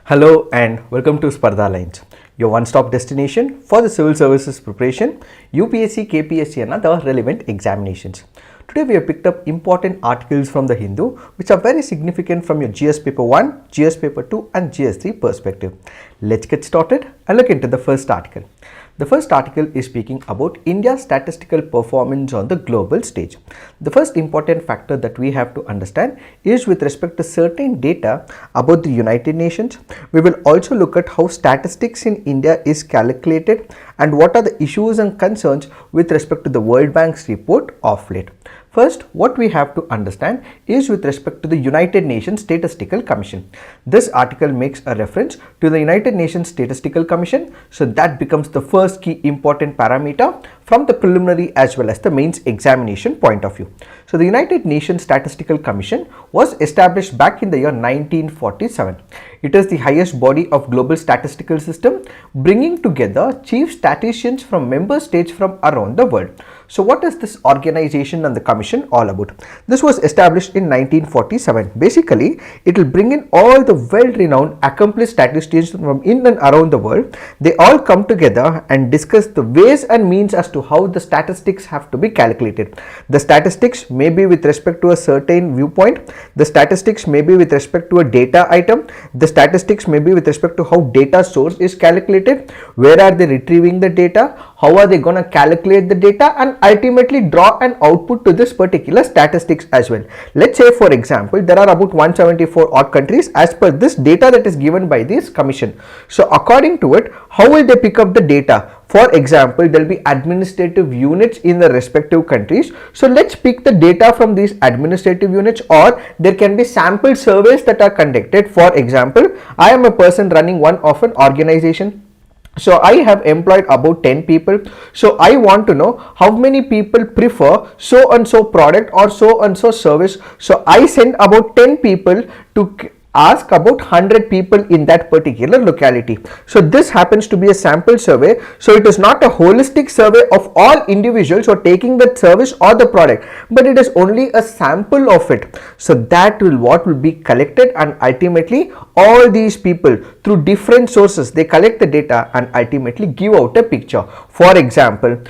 Hello and welcome to Spardha Lines, your one-stop destination for the civil services preparation, UPSC, KPSC and other relevant examinations. Today we have picked up important articles from the Hindu which are very significant from your GS paper 1, GS paper 2 and GS 3 perspective. Let's get started and look into the first article. The first article is speaking about India's statistical performance on the global stage. The first important factor that we have to understand is with respect to certain data about the United Nations. We will also look at how statistics in India is calculated and what are the issues and concerns with respect to the World Bank's report of late. First, what we have to understand is with respect to the United Nations Statistical Commission. This article makes a reference to the United Nations Statistical Commission, so that becomes the first key important parameter from the preliminary as well as the mains examination point of view. So the United Nations Statistical Commission was established back in the year 1947. It is the highest body of global statistical system, bringing together chief statisticians from member states from around the world. So what is this organization and the commission all about? This was established in 1947. Basically, it will bring in all the well-renowned accomplished statisticians from in and around the world. They all come together and discuss the ways and means as to how the statistics have to be calculated. The statistics may be with respect to a certain viewpoint. The statistics may be with respect to a data item. The statistics may be with respect to how data source is calculated. Where are they retrieving the data? How are they going to calculate the data and ultimately draw an output to this particular statistics as well. Let's say for example, there are about 174 odd countries as per this data that is given by this commission. So according to it, how will they pick up the data? For example, there will be administrative units in the respective countries. So let's pick the data from these administrative units, or there can be sample surveys that are conducted. For example, I am a person running one of an organization. So I have employed about 10 people. So I want to know how many people prefer so and so product or so and so service. So I send about 10 people to ask about 100 people in that particular locality. So this happens to be a sample survey. So it is not a holistic survey of all individuals who are taking that service or the product, but it is only a sample of it. So that will what will be collected, and ultimately all these people through different sources, they collect the data and ultimately give out a picture. For example,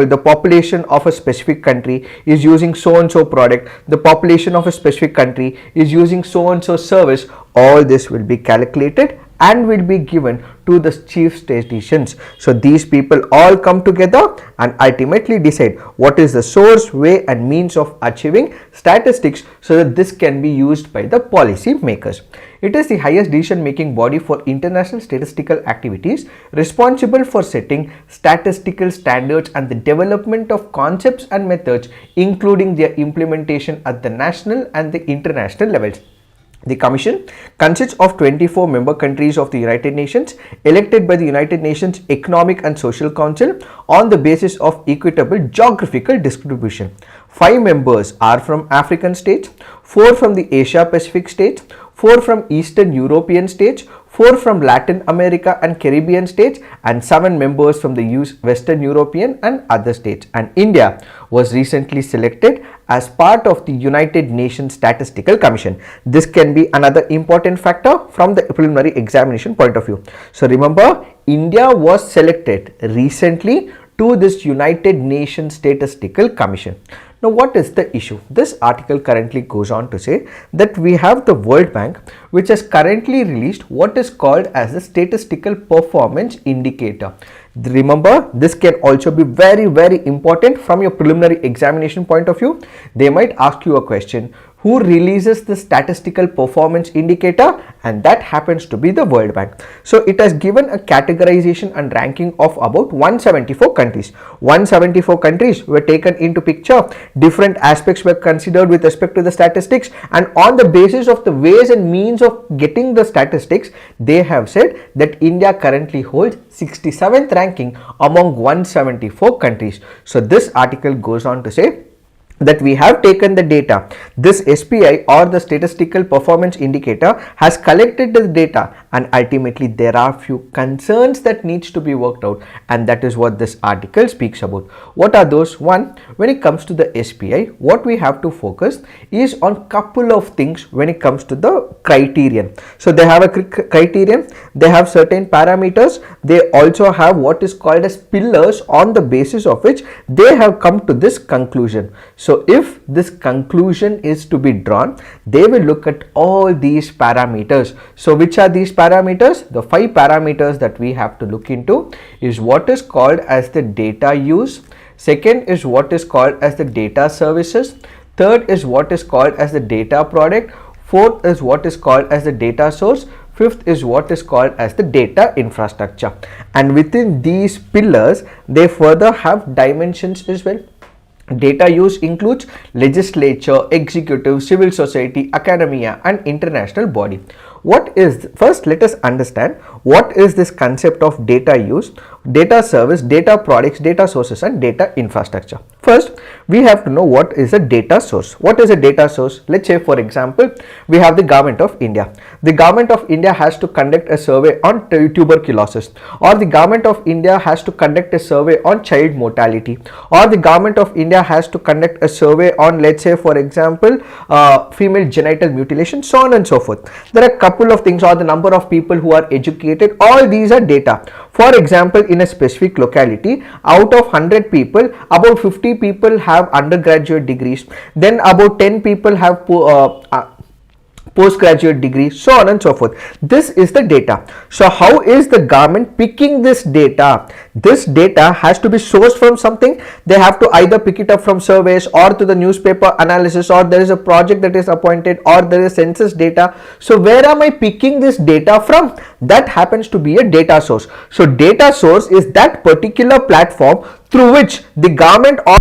the population of a specific country is using so and so product, the population of a specific country is using so and so service. All this will be calculated and will be given to the chief statisticians. So these people all come together and ultimately decide what is the source, way and means of achieving statistics, so that this can be used by the policy makers. It is the highest decision making body for international statistical activities, responsible for setting statistical standards and the development of concepts and methods, including their implementation at the national and the international levels. The Commission consists of 24 member countries of the United Nations, elected by the United Nations Economic and Social Council on the basis of equitable geographical distribution. 5 members are from African states, 4 from the Asia Pacific states, 4 from Eastern European states, 4 from Latin America and Caribbean states, and 7 members from the Western European and other states. And India was recently selected as part of the United Nations Statistical Commission. This can be another important factor from the preliminary examination point of view. So remember, India was selected recently to this United Nations Statistical Commission. Now what is the issue? This article currently goes on to say that we have the World Bank, which has currently released what is called as the Statistical Performance Indicator. Remember, this can also be very important from your preliminary examination point of view. They might ask you a question, who releases the statistical performance indicator, and that happens to be the World Bank. So it has given a categorization and ranking of about 174 countries. 174 countries were taken into picture. Different aspects were considered with respect to the statistics, and on the basis of the ways and means of getting the statistics, they have said that India currently holds 67th ranking among 174 countries. So this article goes on to say that we have taken the data. This SPI or the Statistical Performance Indicator has collected the data and ultimately there are few concerns that needs to be worked out, and that is what this article speaks about. What are those? One, when it comes to the SPI, what we have to focus is on couple of things when it comes to the criterion. So they have a criterion, they have certain parameters, they also have what is called as pillars on the basis of which they have come to this conclusion. So if this conclusion is to be drawn, they will look at all these parameters. So which are these parameters? The 5 parameters that we have to look into is what is called as the data use. Second is what is called as the data services. Third is what is called as the data product. Fourth is what is called as the data source. Fifth is what is called as the data infrastructure. And within these pillars, they further have dimensions as well. Data use includes legislature, executive, civil society, academia, and international body. What is, first let us understand what is this concept of data use, data service, data products, data sources, and data infrastructure. First, we have to know what is a data source. What is a data source? Let's say for example, we have the Government of India. The Government of India has to conduct a survey on tuberculosis, or the Government of India has to conduct a survey on child mortality, or the Government of India has to conduct a survey on, let's say for example, female genital mutilation, so on and so forth. There are couple of things, or the number of people who are educated, all these are data. For example, in a specific locality, out of 100 people, about 50 people have undergraduate degrees, then about 10 people have postgraduate degree, so on and so forth. This is the data. So how is the government picking this data? This data has to be sourced from something. They have to either pick it up from surveys or to the newspaper analysis, or there is a project that is appointed, or there is census data. So where am I picking this data from? That happens to be a data source. So data source is that particular platform through which the government or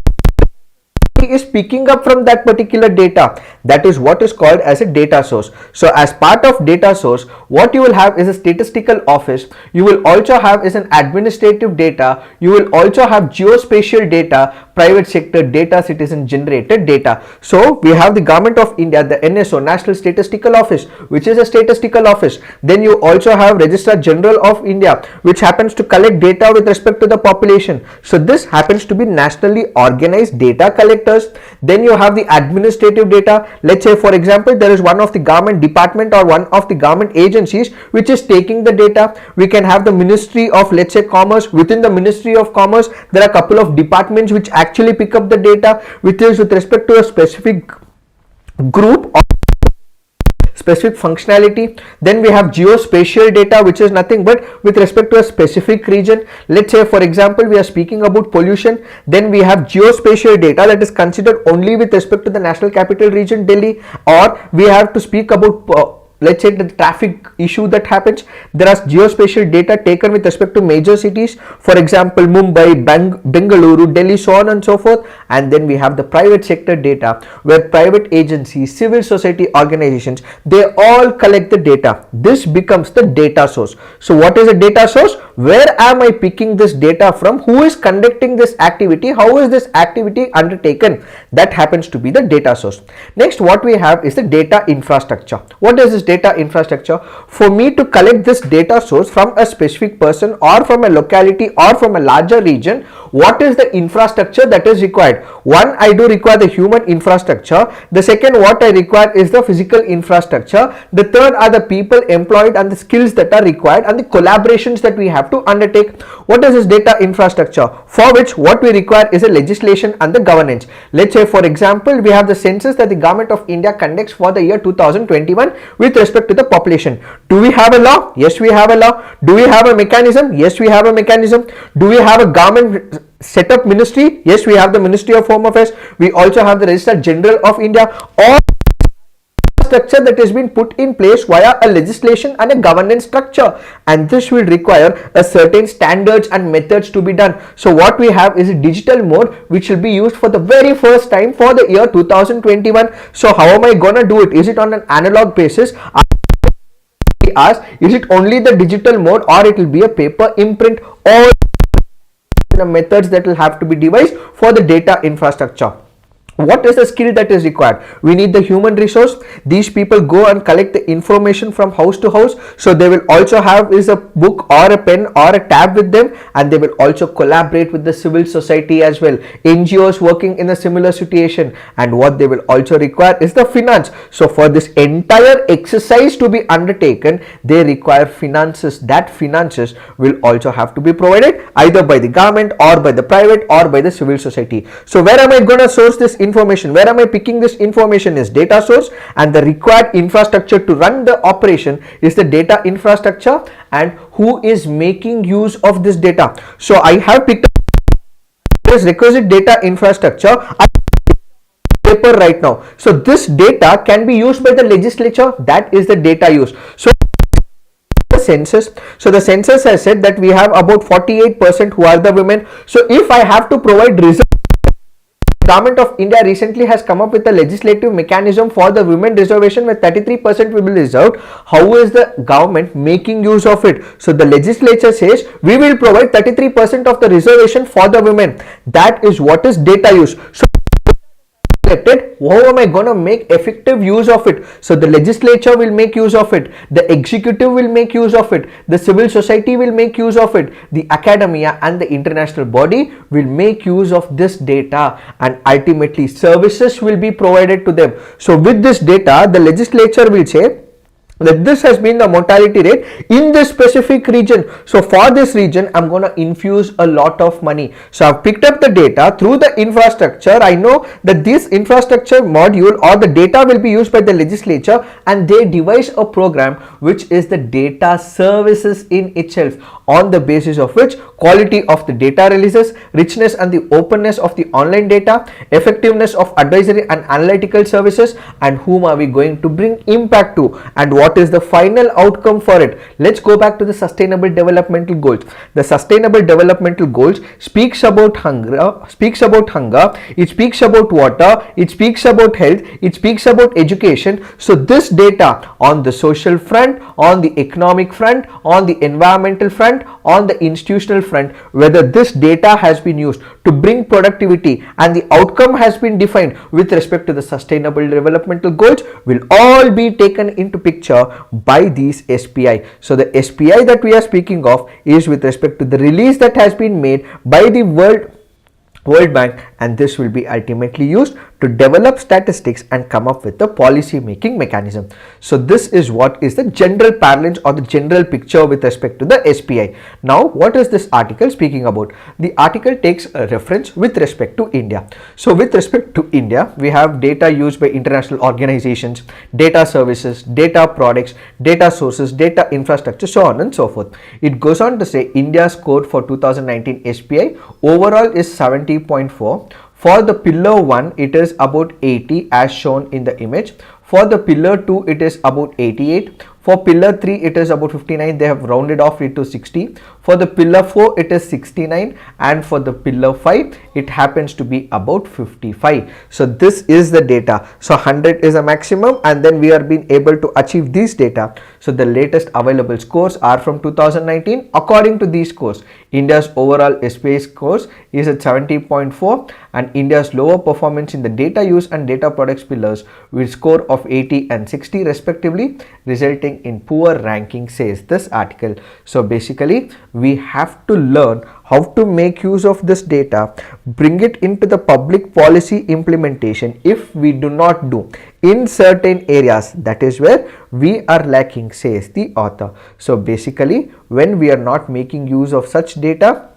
is picking up from that particular data. That is what is called as a data source. So as part of data source, what you will have is a statistical office. You will also have is an administrative data. You will also have geospatial data, private sector data, citizen generated data. So we have the Government of India, the NSO, National Statistical Office, which is a statistical office. Then you also have Registrar General of India, which happens to collect data with respect to the population. So this happens to be nationally organized data collectors. Then you have the administrative data. Let's say for example, there is one of the government department or one of the government agencies which is taking the data. We can have the Ministry of, let's say, Commerce. Within the Ministry of Commerce, there are a couple of departments which actually pick up the data, which is with respect to a specific group or specific functionality. Then we have geospatial data, which is nothing but with respect to a specific region. Let's say for example, we are speaking about pollution. Then we have geospatial data that is considered only with respect to the National Capital Region, Delhi. Or we have to speak about let's say the traffic issue that happens. There are geospatial data taken with respect to major cities, for example Mumbai, Bengaluru, Delhi, so on and so forth. And then we have the private sector data, where private agencies, civil society organizations, they all collect the data. This becomes the data source. So what is a data source? Where am I picking this data from? Who is conducting this activity? How is this activity undertaken? That happens to be the data source. Next, what we have is the data infrastructure. What is this data infrastructure? For me to collect this data source from a specific person or from a locality or from a larger region, what is the infrastructure that is required? One, I do require the human infrastructure. The second, what I require is the physical infrastructure. The third are the people employed and the skills that are required and the collaborations that we have to undertake. What is this data infrastructure? For which what we require is a legislation and the governance. Let's say for example, we have the census that the Government of India conducts for the year 2021 with respect to the population. Do we have a law? Yes, we have a law. Do we have a mechanism? Yes, we have a mechanism. Do we have a government set up ministry? Yes, we have the Ministry of Home Affairs. We also have the Registrar General of India. All structure that has been put in place via a legislation and a governance structure, and this will require a certain standards and methods to be done. So what we have is a digital mode which will be used for the very first time for the year 2021. So how am I gonna do it? Is it on an analog basis? Is it only the digital mode, or it will be a paper imprint? All the methods that will have to be devised for the data infrastructure. What is the skill that is required? We need the human resource. These people go and collect the information from house to house, so they will also have is a book or a pen or a tab with them, and they will also collaborate with the civil society as well, NGOs working in a similar situation. And what they will also require is the finance. So for this entire exercise to be undertaken, they require finances. That finances will also have to be provided either by the government or by the private or by the civil society. So where am I going to source this information? Where am I picking this information? Is data source, and the required infrastructure to run the operation is the data infrastructure. And who is making use of this data? So I have picked up this requisite data infrastructure paper right now. So this data can be used by the legislature. That is the data use. So the census. So the census has said that we have about 48% who are the women. So if I have to provide results, Government of India recently has come up with a legislative mechanism for the women reservation where 33% will be reserved. How is the government making use of it? So the legislature says we will provide 33% of the reservation for the women. That is what is data use. So how am I going to make effective use of it? So the legislature will make use of it, the executive will make use of it, the civil society will make use of it, the academia and the international body will make use of this data, and ultimately services will be provided to them. So with this data, the legislature will say that this has been the mortality rate in this specific region. So for this region, I'm going to infuse a lot of money. So I've picked up the data through the infrastructure. I know that this infrastructure module or the data will be used by the legislature, and they devise a program which is the data services in itself, on the basis of which quality of the data releases, richness and the openness of the online data, effectiveness of advisory and analytical services, and whom are we going to bring impact to, and what is the final outcome for it. Let's go back to the sustainable developmental goals. The sustainable developmental goals speaks about hunger, it speaks about water, it speaks about health, it speaks about education. So this data on the social front, on the economic front, on the environmental front, on the institutional front, whether this data has been used to bring productivity and the outcome has been defined with respect to the sustainable developmental goals will all be taken into picture by these SPI. So the SPI that we are speaking of is with respect to the release that has been made by the World Bank, and this will be ultimately used to develop statistics and come up with the policy making mechanism. So this is what is the general parlance or the general picture with respect to the SPI. Now what is this article speaking about? The article takes a reference with respect to India. So with respect to India, we have data used by international organizations, data services, data products, data sources, data infrastructure, so on and so forth. It goes on to say India's score for 2019 SPI overall is 70.4. For the pillar 1, it is about 80 as shown in the image. For the pillar 2, it is about 88. For pillar 3, it is about 59. They have rounded off it to 60. For the pillar 4, it is 69. And for the pillar 5, it happens to be about 55. So this is the data. So 100 is a maximum, and then we are being able to achieve these data. So the latest available scores are from 2019. According to these scores, India's overall SPI scores is at 70.4, and India's lower performance in the data use and data products pillars with score of 80 and 60 respectively, resulting in poor ranking, says this article. So basically we have to learn how to make use of this data, bring it into the public policy implementation. If we do not do in certain areas, that is where we are lacking, says the author. So basically when we are not making use of such data,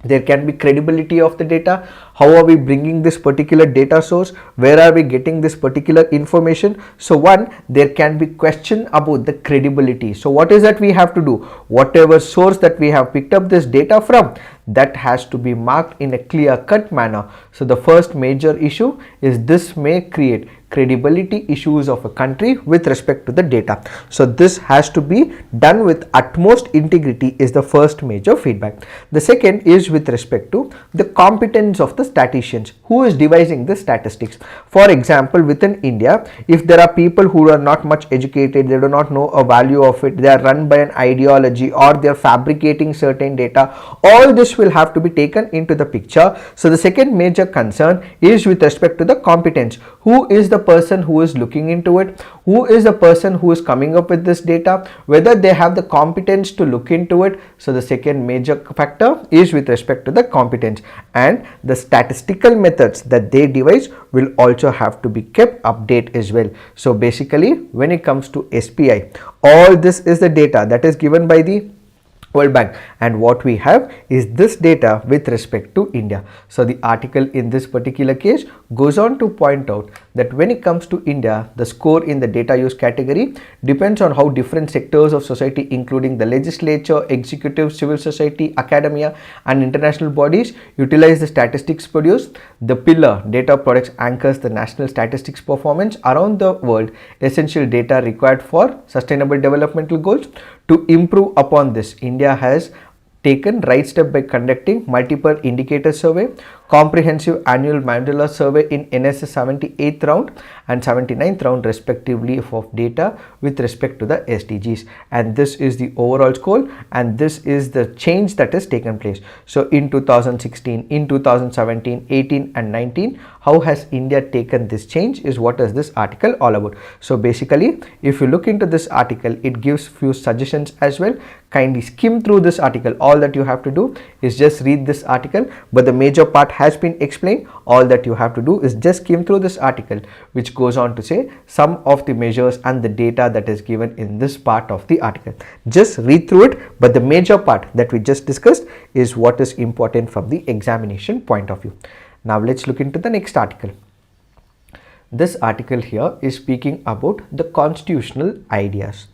there can be credibility of the data. How are we bringing this particular data source? Where are we getting this particular information? So one, there can be question about the credibility. So what is that we have to do? Whatever source that we have picked up this data from, that has to be marked in a clear-cut manner. So the first major issue is this may create credibility issues of a country with respect to the data. So this has to be done with utmost integrity is the first major feedback. The second is with respect to the competence of the statisticians who is devising the statistics. For example, within India, if there are people who are not much educated, they do not know a value of it, they are run by an ideology, or they are fabricating certain data, all this will have to be taken into the picture. So the second major concern is with respect to the competence. Who is the person who is looking into it? Who is the person who is coming up with this data? Whether they have the competence to look into it. So the second major factor is with respect to the competence, and the statistical methods that they devise will also have to be kept update as well. So basically, when it comes to SPI, all this is the data that is given by the World Bank, and what we have is this data with respect to India. So the article in this particular case goes on to point out that when it comes to India, the score in the data use category depends on how different sectors of society, including the legislature, executive, civil society, academia and international bodies, utilize the statistics produced. The pillar data products anchors the national statistics performance around the world, essential data required for sustainable developmental goals. To improve upon this, India has taken right step by conducting multiple indicator survey, comprehensive annual Mandela survey in NSS 78th round and 79th round respectively of data with respect to the SDGs, and this is the overall score, and this is the change that has taken place. So in 2016, in 2017, 18 and 19, how has India taken this change is what is this article all about. So basically, if you look into this article, it gives few suggestions as well. Kindly skim through this article. All that you have to do is just read this article, but the major part has been explained. All that you have to do is just skim through this article, which goes on to say some of the measures and the data that is given in this part of the article. Just read through it, but the major part that we just discussed is what is important from the examination point of view. Now let's look into the next article. This article here is speaking about the constitutional ideas.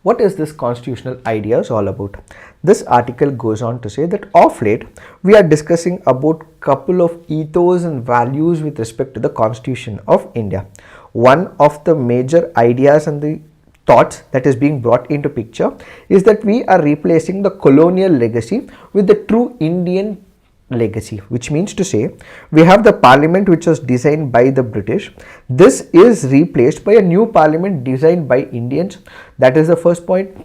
What is this constitutional ideas all about? This article goes on to say that of late we are discussing about couple of ethos and values with respect to the Constitution of India. One of the major ideas and the thoughts that is being brought into picture is that we are replacing the colonial legacy with the true Indian legacy, which means to say we have the parliament which was designed by the British. This is replaced by a new parliament designed by Indians. That is the first point.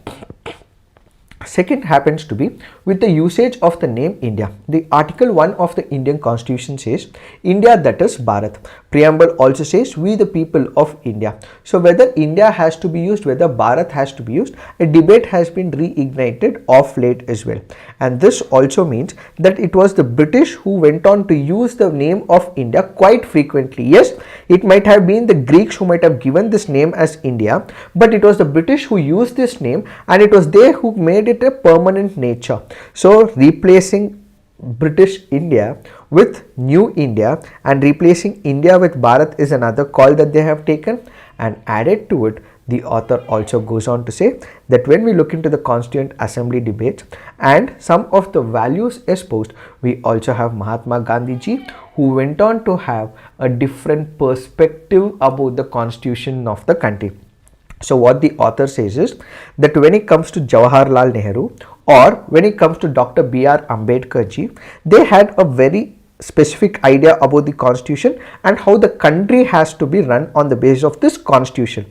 Second happens to be with the usage of the name India. The Article 1 of the Indian Constitution says India, that is Bharat. Preamble also says we the people of India. So whether India has to be used, whether Bharat has to be used, a debate has been reignited of late as well. And this also means that it was the British who went on to use the name of India quite frequently. Yes, it might have been the Greeks who might have given this name as India, but it was the British who used this name, and it was they who made it a permanent nature. So replacing British India with new India and replacing India with Bharat is another call that they have taken. And added to it, the author also goes on to say that when we look into the Constituent Assembly debates and some of the values espoused, we also have Mahatma Gandhi ji, who went on to have a different perspective about the constitution of the country. So what the author says is that when it comes to Jawaharlal Nehru or when it comes to Dr. B.R. Ambedkar ji, they had a very specific idea about the constitution and how the country has to be run on the basis of this constitution.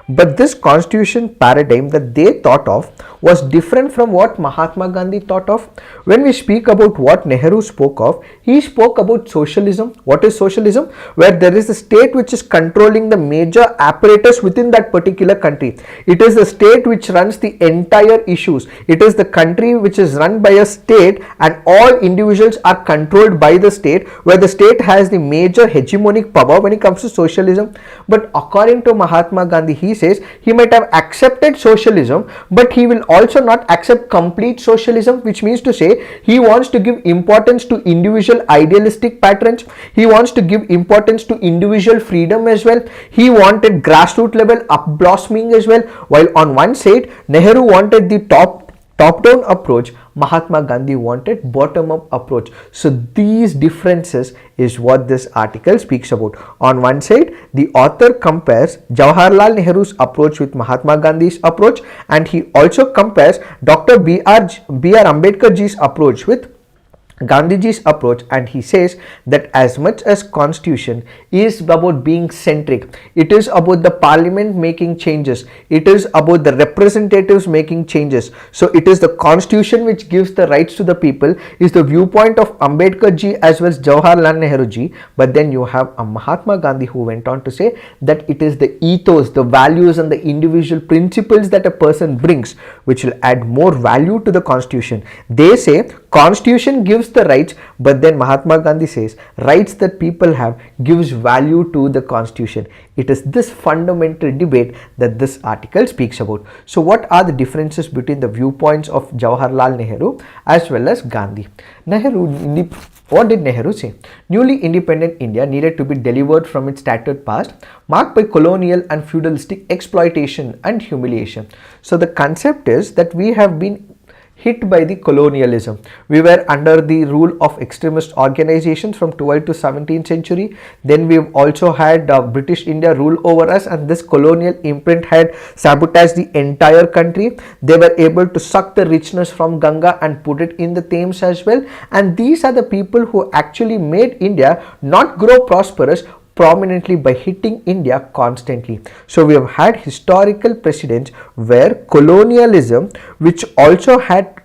But this constitution paradigm that they thought of was different from what Mahatma Gandhi thought of. When we speak about what Nehru spoke of, he spoke about socialism. What is socialism? Where there is a state which is controlling the major apparatus within that particular country. It is the state which runs the entire issues. It is the country which is run by a state and all individuals are controlled by the state, where the state has the major hegemonic power when it comes to socialism. But according to Mahatma Gandhi, he says he might have accepted socialism, but he will also not accept complete socialism, which means to say he wants to give importance to individual idealistic patterns. He wants to give importance to individual freedom as well. He wanted grassroots level up blossoming as well, while on one side Nehru wanted the top top down approach, Mahatma Gandhi wanted bottom up approach. So these differences is what this article speaks about. On one side, the author compares Jawaharlal Nehru's approach with Mahatma Gandhi's approach, and he also compares Dr. B.R. Ambedkar ji's approach with Gandhiji's approach, and he says that as much as constitution is about being centric, it is about the parliament making changes, it is about the representatives making changes. So it is the constitution which gives the rights to the people, is the viewpoint of Ambedkar ji as well as Jawaharlal Nehru ji. But then you have a Mahatma Gandhi who went on to say that it is the ethos, the values and the individual principles that a person brings which will add more value to the constitution. They say constitution gives the rights, but then Mahatma Gandhi says rights that people have gives value to the constitution. It is this fundamental debate that this article speaks about. So what are the differences between the viewpoints of Jawaharlal Nehru as well as Gandhi? What did Nehru say? Newly independent India needed to be delivered from its tattered past, marked by colonial and feudalistic exploitation and humiliation. So the concept is that we have been hit by the colonialism. We were under the rule of extremist organizations from 12th to 17th century. Then we've also had British India rule over us, and this colonial imprint had sabotaged the entire country. They were able to suck the richness from Ganga and put it in the Thames as well. And these are the people who actually made India not grow prosperous prominently by hitting India constantly. So we have had historical precedents where colonialism, which also had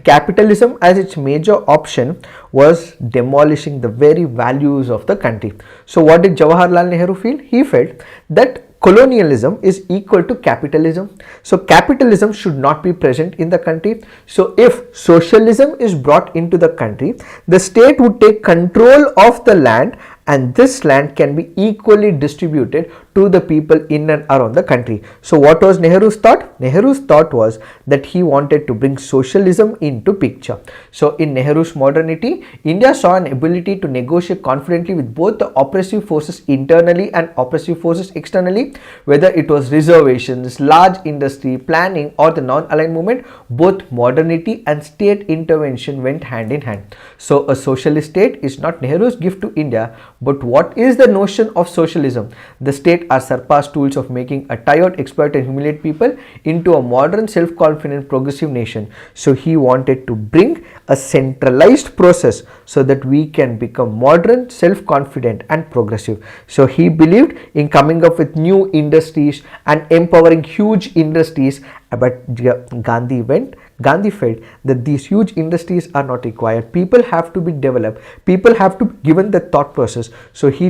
capitalism as its major option, was demolishing the very values of the country. So what did Jawaharlal Nehru feel? He felt that colonialism is equal to capitalism. So capitalism should not be present in the country. So if socialism is brought into the country, the state would take control of the land, and this land can be equally distributed to the people in and around the country. So what was Nehru's thought? Nehru's thought was that he wanted to bring socialism into picture. So in Nehru's modernity, India saw an ability to negotiate confidently with both the oppressive forces internally and oppressive forces externally, whether it was reservations, large industry, planning, or the non-aligned movement. Both modernity and state intervention went hand in hand. So a socialist state is not Nehru's gift to India, but what is the notion of socialism? The state are surpassed tools of making a tired, exploit and humiliate people into a modern, self-confident, progressive nation. So he wanted to bring a centralized process so that we can become modern, self-confident and progressive. So he believed in coming up with new industries and empowering huge industries, but Gandhi felt that these huge industries are not required. People have to be developed. People have to be given the thought process. So he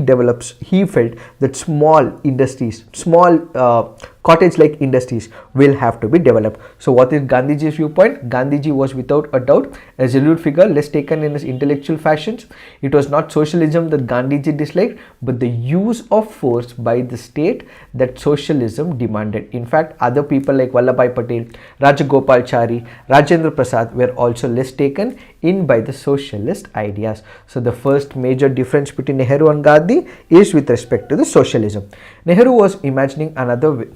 felt that small industries, small cottage-like industries will have to be developed. So what is Gandhiji's viewpoint? Gandhiji was without a doubt a resolute figure, less taken in his intellectual fashions. It was not socialism that Gandhiji disliked, but the use of force by the state that socialism demanded. In fact, other people like Vallabhbhai Patel, Rajagopalachari, Rajendra Prasad were also less taken in by the socialist ideas. So the first major difference between Nehru and Gandhi is with respect to the socialism. Nehru was imagining another way.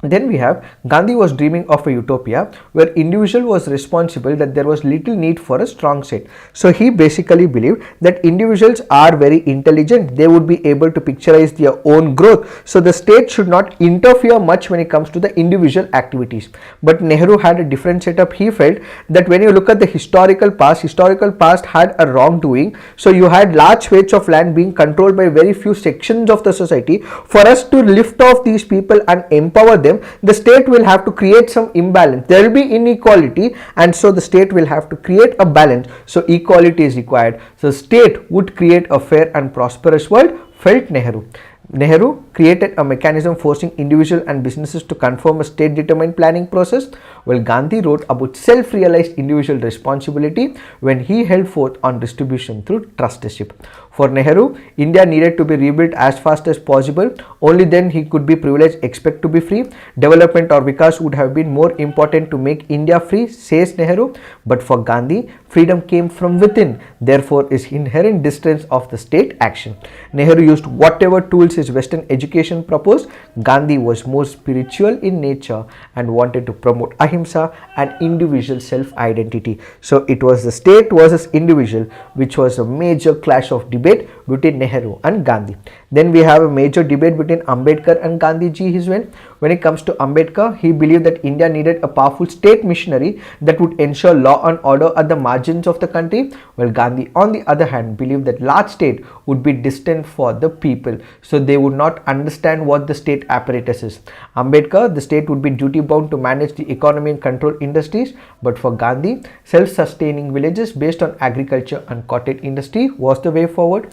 Then we have Gandhi was dreaming of a utopia where individual was responsible, that there was little need for a strong state. So he basically believed that individuals are very intelligent, they would be able to picturize their own growth. So the state should not interfere much when it comes to the individual activities. But Nehru had a different setup. He felt that when you look at the historical past had a wrongdoing. So you had large swathes of land being controlled by very few sections of the society. For us to lift off these people and empower them, the state will have to create some imbalance. There will be inequality, and so the state will have to create a balance. So equality is required. So state would create a fair and prosperous world, felt Nehru. Nehru created a mechanism forcing individuals and businesses to conform a state-determined planning process, while Gandhi wrote about self-realized individual responsibility when he held forth on distribution through trusteeship. For Nehru, India needed to be rebuilt as fast as possible. Only then he could be privileged, expect to be free. Development or Vikas would have been more important to make India free, says Nehru. But for Gandhi, freedom came from within. Therefore, is inherent distance of the state action. Nehru used whatever tools his Western education proposed, Gandhi was more spiritual in nature and wanted to promote ahimsa and individual self-identity. So it was the state versus individual, which was a major clash of debate between Nehru and Gandhi. Then we have a major debate between Ambedkar and Gandhi ji as well. When it comes to Ambedkar, he believed that India needed a powerful state machinery that would ensure law and order at the margins of the country, while Gandhi, on the other hand, believed that large state would be distant for the people, so they would not understand what the state apparatus is. Ambedkar, the state would be duty bound to manage the economy and control industries, but for Gandhi, self-sustaining villages based on agriculture and cottage industry was the way forward.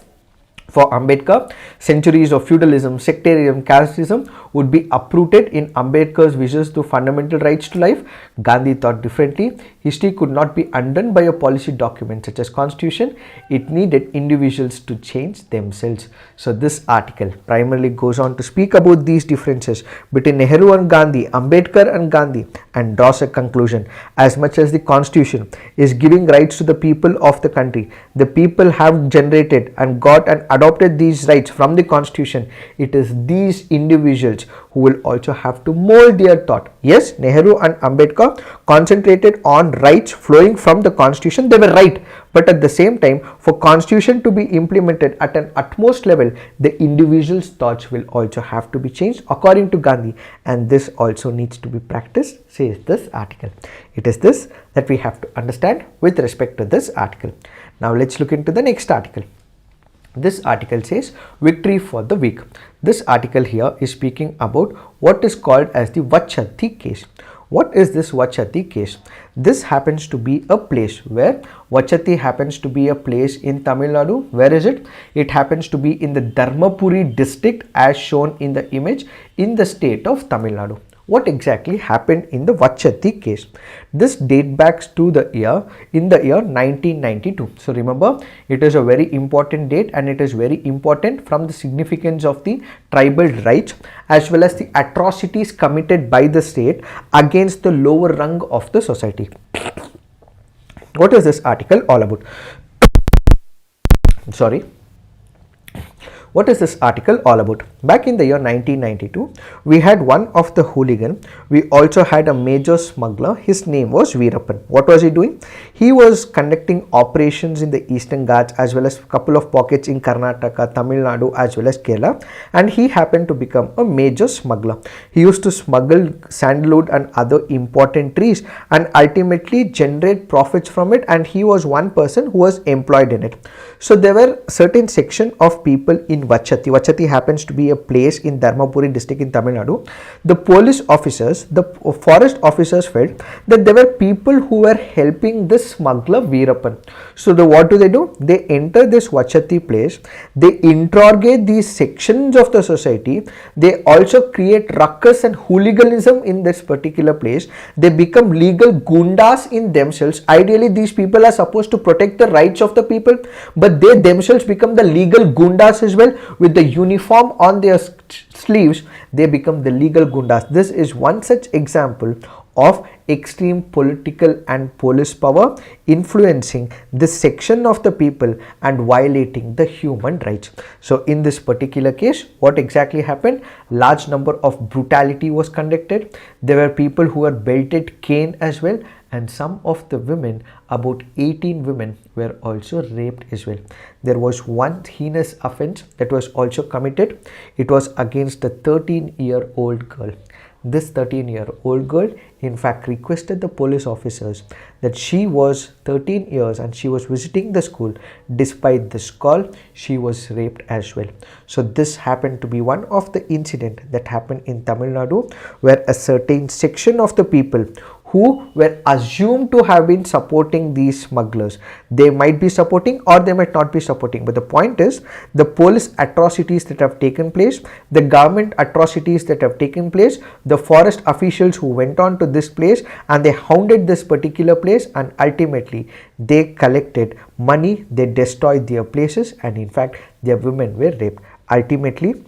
For Ambedkar, centuries of feudalism, sectarianism, casteism would be uprooted in Ambedkar's visions to fundamental rights to life. Gandhi thought differently. History could not be undone by a policy document such as constitution. It needed individuals to change themselves. So this article primarily goes on to speak about these differences between Nehru and Gandhi, Ambedkar and Gandhi, and draws a conclusion. As much as the constitution is giving rights to the people of the country, the people have generated and got and adopted these rights from the constitution. It is these individuals who will also have to mold their thought. Yes, Nehru and Ambedkar concentrated on rights flowing from the constitution. They were right, but at the same time, for constitution to be implemented at an utmost level, the individual's thoughts will also have to be changed according to Gandhi, and this also needs to be practiced, says this article. It is this that we have to understand with respect to this article. Now let's look into the next article. This article says victory for the weak. This article here is speaking about what is called as the Vachathi case. What is this Vachathi case? This happens to be a place where Vachathi happens to be a place in Tamil Nadu. Where is it? It happens to be in the Dharmapuri district as shown in the image in the state of Tamil Nadu. What exactly happened in the Vachathi case? This dates back to the year 1992. So remember, it is a very important date, and it is very important from the significance of the tribal rights as well as the atrocities committed by the state against the lower rung of the society. What is this article all about? Sorry. What is this article all about? Back in the year 1992, we had one of the hooligan. We also had a major smuggler. His name was Veerappan. What was he doing? He was conducting operations in the Eastern Ghats as well as a couple of pockets in Karnataka, Tamil Nadu as well as Kerala, and he happened to become a major smuggler. He used to smuggle sandalwood and other important trees and ultimately generate profits from it, and he was one person who was employed in it. So there were certain section of people in Vachathi. Vachathi happens to be a place in Dharmapuri district in Tamil Nadu. The police officers, the forest officers felt that there were people who were helping this smuggler Veerappan. So what do? They enter this Vachathi place, they interrogate these sections of the society, they also create ruckus and hooliganism in this particular place. They become legal gundas in themselves. Ideally, these people are supposed to protect the rights of the people, but they themselves become the legal gundas as well. With the uniform on their sleeves, they become the legal gundas. This is one such example of extreme political and police power influencing this section of the people and violating the human rights. So in this particular case, what exactly happened? Large number of brutality was conducted. There were people who were belted cane as well, and some of the women, about 18 women, were also raped as well. There was one heinous offense that was also committed. It was against a 13-year-old girl. This 13-year-old girl in fact requested the police officers that she was 13 years and she was visiting the school. Despite this call, she was raped as well. So this happened to be one of the incident that happened in Tamil Nadu, where a certain section of the people who were assumed to have been supporting these smugglers, they might be supporting or they might not be supporting, but the point is the police atrocities that have taken place, the government atrocities that have taken place, the forest officials who went on to this place and they hounded this particular place, and ultimately they collected money, they destroyed their places, and in fact their women were raped. Ultimately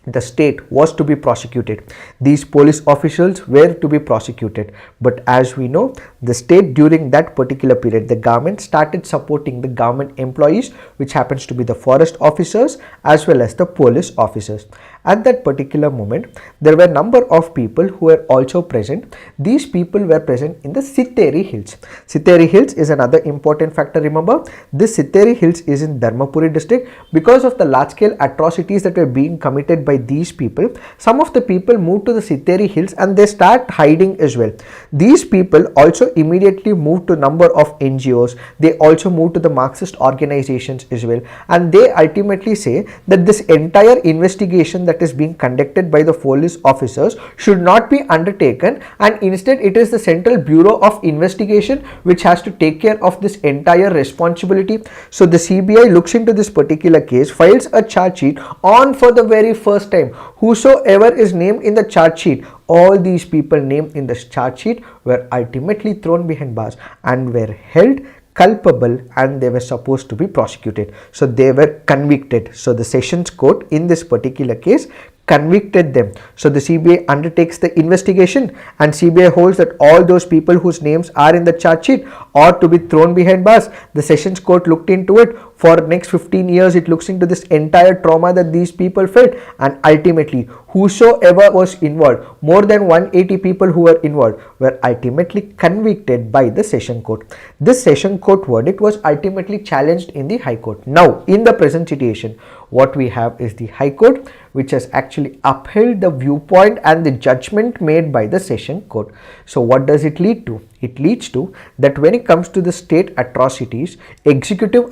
the state was to be prosecuted. These police officials were to be prosecuted. But as we know, the state during that particular period, the government started supporting the government employees, which happens to be the forest officers as well as the police officers. At that particular moment, there were a number of people who were also present. These people were present in the Sitteri Hills. Sitteri Hills is another important factor. Remember, this Sitteri Hills is in Dharmapuri district. Because of the large scale atrocities that were being committed by these people, some of the people moved to the Sitteri Hills and they start hiding as well. These people also immediately moved to number of NGOs. They also moved to the Marxist organizations as well, and they ultimately say that this entire investigation that is being conducted by the police officers should not be undertaken, and instead it is the Central Bureau of Investigation which has to take care of this entire responsibility. So the CBI looks into this particular case, files a charge sheet on for the very first time. Whosoever is named in the charge sheet, all these people named in the charge sheet were ultimately thrown behind bars and were held culpable, and they were supposed to be prosecuted. So they were convicted. So the Sessions Court in this particular case convicted them. So the CBI undertakes the investigation, and CBI holds that all those people whose names are in the charge sheet ought to be thrown behind bars. The Sessions Court looked into it. For next 15 years, it looks into this entire trauma that these people felt, and ultimately whosoever was involved, more than 180 people who were involved, were ultimately convicted by the Session Court. This Session Court verdict was ultimately challenged in the High Court. Now, in the present situation, what we have is the High Court, which has actually upheld the viewpoint and the judgment made by the Session Court. So what does it lead to? It leads to that when it comes to the state atrocities, executive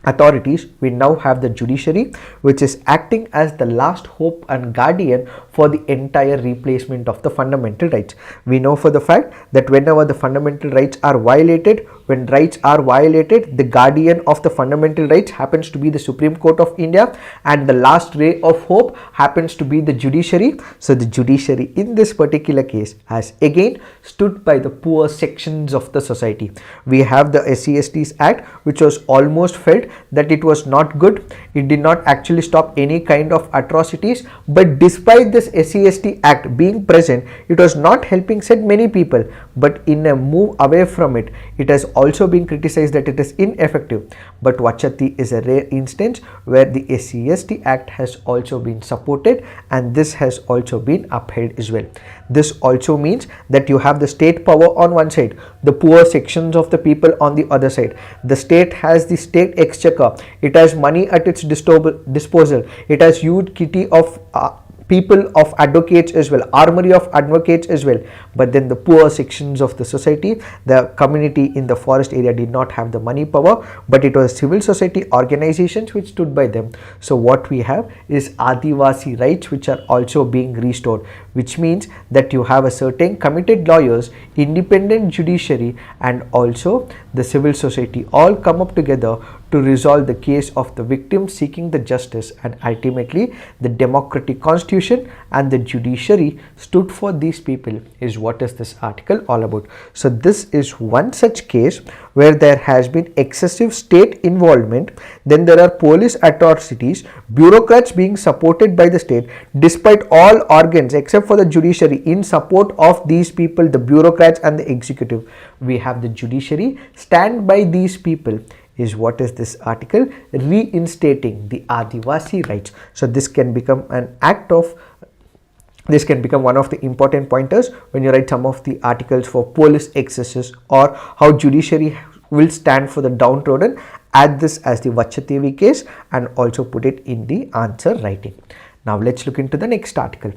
authorities, we now have the judiciary, which is acting as the last hope and guardian for the entire replacement of the fundamental rights. We know for the fact that whenever the fundamental rights are violated, when rights are violated, the guardian of the fundamental rights happens to be the Supreme Court of India, and the last ray of hope happens to be the judiciary. So the judiciary in this particular case has again stood by the poor sections of the society. We have the SC/STs Act, which was almost felt that it was not good. It did not actually stop any kind of atrocities, but despite this SC/ST Act being present, it was not helping, said many people. But in a move away from it, it has also been criticized that it is ineffective. But Vachathi is a rare instance where the SC/ST Act has also been supported, and this has also been upheld as well. This also means that you have the state power on one side, the poor sections of the people on the other side. The state has the state exchequer. It has money at its disposal. It has huge kitty of people of advocates as well, armory of advocates as well. But then the poor sections of the society, the community in the forest area, did not have the money power, but it was civil society organizations which stood by them. So what we have is Adivasi rights which are also being restored, which means that you have a certain committed lawyers, independent judiciary, and also the civil society all come up together to resolve the case of the victim seeking the justice, and ultimately the democratic constitution and the judiciary stood for these people is what is this article all about. So this is one such case where there has been excessive state involvement. Then there are police atrocities, bureaucrats being supported by the state despite all organs except for the judiciary in support of these people, the bureaucrats and the executive. We have the judiciary stand by these people is what is this article reinstating the Adivasi rights. So this can become an act of, this can become one of the important pointers when you write some of the articles for police excesses or how judiciary will stand for the downtrodden. Add this as the Vachathi case and also put it in the answer writing. Now let's look into the next article.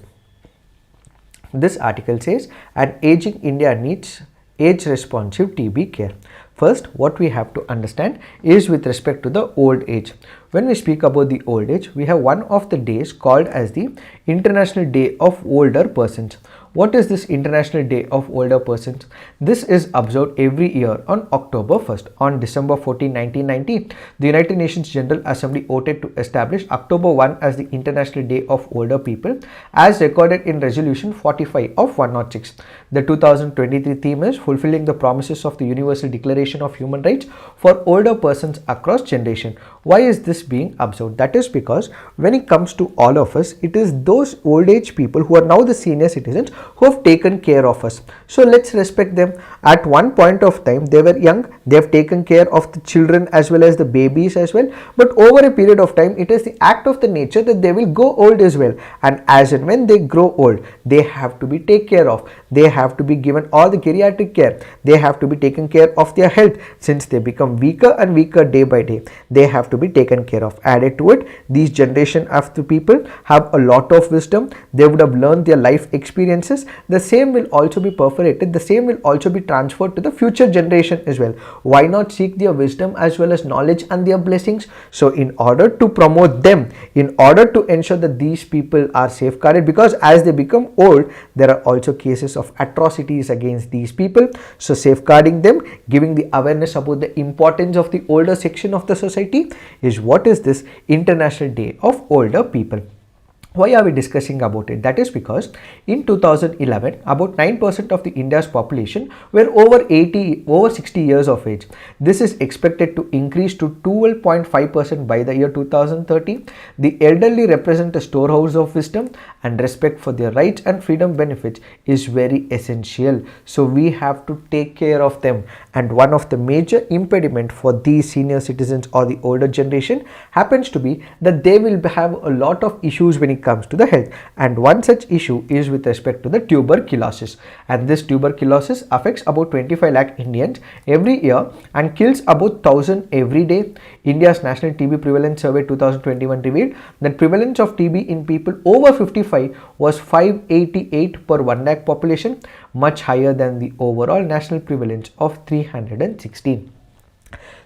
This article says an aging India needs age responsive TB care. First, what we have to understand is with respect to the old age. When we speak about the old age, we have one of the days called as the International Day of Older Persons. What is this International Day of Older Persons? This is observed every year on October 1st. On December 14, 1990, the United Nations General Assembly voted to establish October 1 as the International Day of Older People, as recorded in Resolution 45 of 106. The 2023 theme is fulfilling the promises of the Universal Declaration of Human Rights for older persons across generation. Why is this being observed? That is because when it comes to all of us, it is those old age people who are now the senior citizens who have taken care of us. So let's respect them. At one point of time, they were young, they have taken care of the children as well as the babies as well, but over a period of time, it is the act of the nature that they will go old as well, and as and when they grow old, they have to be taken care of. They have to be given all the geriatric care. They have to be taken care of their health. Since they become weaker and weaker day by day, they have to be taken care of. Added to it, these generation of the people have a lot of wisdom. They would have learned their life experiences. The same will also be perforated. The same will also be transferred to the future generation as well. Why not seek their wisdom as well as knowledge and their blessings? So in order to promote them, in order to ensure that these people are safeguarded, because as they become old, there are also cases of atrocities against these people. So safeguarding them, giving the awareness about the importance of the older section of the society is what is this International Day of Older People. Why are we discussing about it? That is because in 2011, about 9% of the India's population were over 60 years of age. This is expected to increase to 12.5% by the year 2030. The elderly represent a storehouse of wisdom, and respect for their rights and freedom benefits is very essential. So we have to take care of them. And one of the major impediment for these senior citizens or the older generation happens to be that they will have a lot of issues when it comes to the health, and one such issue is with respect to the tuberculosis, and this tuberculosis affects about 25 lakh Indians every year and kills about 1000 every day. India's National TB Prevalence Survey 2021 revealed that prevalence of TB in people over 55 was 588 per 1 lakh population, much higher than the overall national prevalence of 316.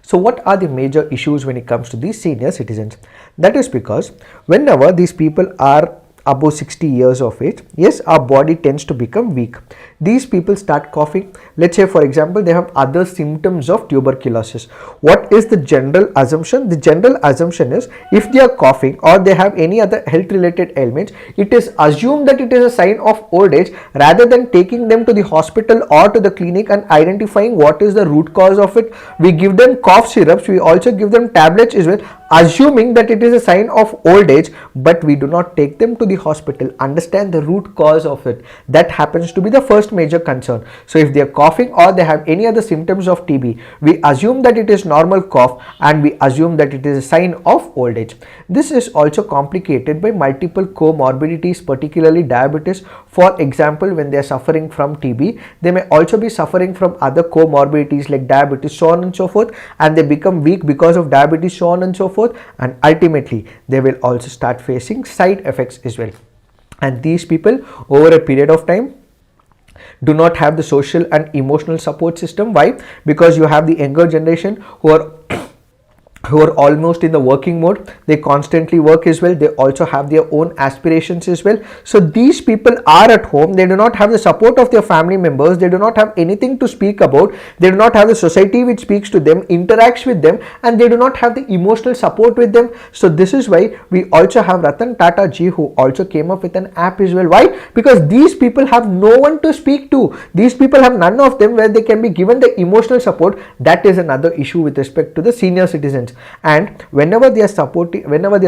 So what are the major issues when it comes to these senior citizens? That is because whenever these people are above 60 years of age, yes, our body tends to become weak. These people start coughing. Let's say, for example, they have other symptoms of tuberculosis. What is the general assumption? The general assumption is if they are coughing or they have any other health related ailments, it is assumed that it is a sign of old age, rather than taking them to the hospital or to the clinic and identifying what is the root cause of it. We give them cough syrups, we also give them tablets as well, assuming that it is a sign of old age, but we do not take them to the hospital, understand the root cause of it. That happens to be the first major concern. So if they are coughing or they have any other symptoms of TB, we assume that it is normal cough and we assume that it is a sign of old age. This is also complicated by multiple comorbidities, particularly diabetes. For example, when they are suffering from TB, they may also be suffering from other comorbidities like diabetes, so on and so forth, and they become weak because of diabetes, so on and so forth, and ultimately they will also start facing side effects as well. And these people over a period of time do not have the social and emotional support system. Why? Because you have the younger generation who are almost in the working mode. They constantly work as well. They also have their own aspirations as well. So these people are at home. They do not have the support of their family members. They do not have anything to speak about. They do not have the society which speaks to them, interacts with them, and they do not have the emotional support with them. So this is why we also have Ratan Tata ji, who also came up with an app as well. Why? Because these people have no one to speak to. These people have none of them where they can be given the emotional support. That is another issue with respect to the senior citizens. And whenever they are